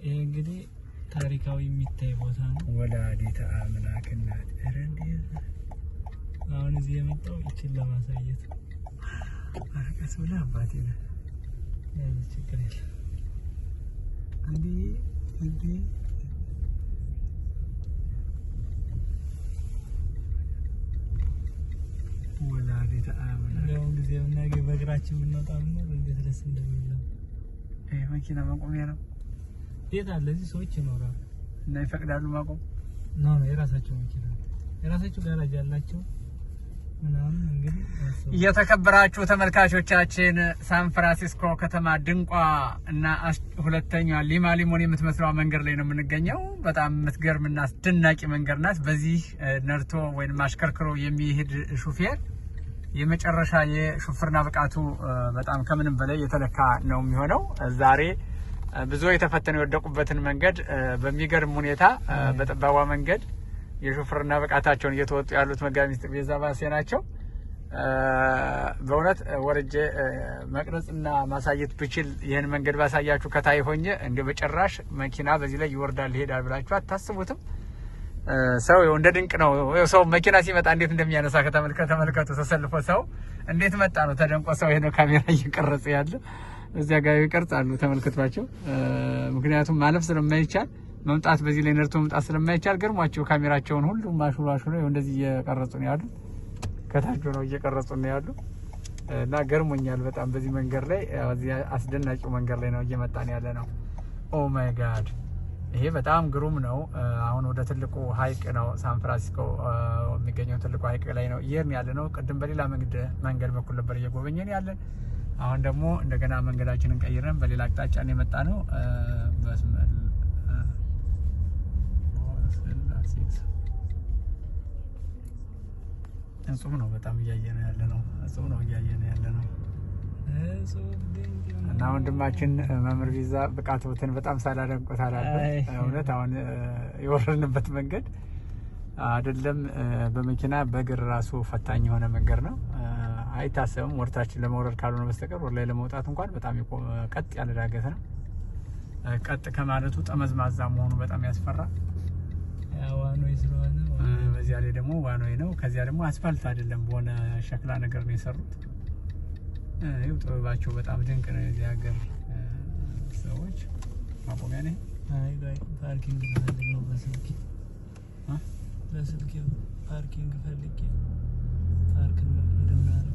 ይሄ እንግዲህ ታሪካዊ የሚታይ ቦታ ነው። ወላዲተ አምላክ እናት ረንዴ አሁን እዚህ የመጣው ይችላል ለማሳየት አረቀስ ብላ አባቴ ነው ችግር የለም እንዴ ወላዲተ አምላክ ያው ጊዜ ምናገ በእግራችን ብንወጣና እንዴት ደስ እንደሚል ይሄ መኪና ማቆሚያ ነው። ቤት አለ እዚህ ሰዎች ይኖራሉ እና ይፈቅዳሉ ማቆም ነው የራሳቸው መኪና የራሳቸው ጋራጅ ያላቸው ምናምን እንግዲህ የተከበራችሁ ተመልካቾቻችን ሳን ፍራንሲስኮ ከተማ ድንቋ እና ሁለተኛዋ ሊማ ሊሞን የምትመስለው መንገድ ላይ ነው የምንገኘው። በጣም የምትገርምና አስደናቂ መንገድ ናት። በዚህ ነርቶ ወይንም ማሽከርከሮ የሚሄድ ሹፌር የመጨረሻ የሹፍርና ብቃቱ በጣም ከምንም በላይ የተለካ ነው የሚሆነው። ዛሬ ብዙ የተፈተኑ የወደቁበትን መንገድ በሚገርም ሁኔታ በጠባቧ መንገድ የሹፍርና ብቃታቸውን እየተወጡ ያሉት መጋቢ ሚስጥር ቤዛ ባሴ ናቸው። በእውነት ወርጄ መቅረጽና ማሳየት ብችል ይህን መንገድ ባሳያችሁ ከታይ ሆኜ እንደ በጭራሽ መኪና በዚህ ላይ ይወርዳል ይሄዳል ብላችሁ አታስቡትም። ሰው እንደ ድንቅ ነው። ሰው መኪና ሲመጣ እንዴት እንደሚያነሳ ከተመልከቱ ተሰልፎ ሰው እንዴት መጣ ነው ተደንቆ ሰው ይሄን ካሜራ እየቀረጸ ያለ እዚያ ጋር ይቀርጻሉ ተመልክቷቸው። ምክንያቱም ማለፍ ስለማይቻል መምጣት በዚህ ላይ ነርቶ መምጣት ስለማይቻል ገርሟቸው ካሜራቸውን ሁሉ ማሹላሹ ነው እንደዚህ እየቀረጹ ነው ያሉ ከታች ነው እየቀረጹ ነው ያሉ እና ገርሞኛል በጣም በዚህ መንገድ ላይ እዚህ አስደናቂው መንገድ ላይ ነው እየመጣን ያለ ነው። ኦ ማይ ጋድ ይሄ በጣም ግሩም ነው። አሁን ወደ ትልቁ ሀይቅ ነው ሳን ፍራንሲስኮ የሚገኘው ትልቁ ሀይቅ ላይ ነው እየሄድን ያለ ነው። ቅድም በሌላ መንገድ በኩል ነበር እየጎበኘን ያለን። አሁን ደግሞ እንደገና መንገዳችንን ቀይረን በሌላ አቅጣጫ ነው የመጣ ነው። እጹብ ነው በጣም እያየን ያለ ነው። እጹብ ነው እያየን ያለ ነው። እና ወንድማችን መምህር ቪዛ ብቃቱን በጣም ሳላደንቆት አላልኩም። እውነት አሁን የወረድንበት መንገድ አይደለም በመኪና በእግር ራሱ ፈታኝ የሆነ መንገድ ነው። አይታሰብም ወርታችን ለመውረድ ካልሆነ በስተቀር ወር ላይ ለመውጣት እንኳን በጣም ቀጥ ያለ ዳገት ነው። ቀጥ ከማለቱ ጠመዝማዛ መሆኑ በጣም ያስፈራል። ዋኖይ ስለሆነ በዚያ ላይ ደግሞ ዋኖይ ነው። ከዚያ ደግሞ አስፋልት አይደለም በሆነ ሸክላ ነገር ነው የሰሩት። ይኸው ጥበባቸው በጣም ድንቅ ነው። የዚህ ሀገር ሰዎች ማቆሚያ ነው። አይ ፓርኪንግ ፈልጌ ነው በስልክ ፓርኪንግ ፈልጌ ፓርክ እንደማደርግ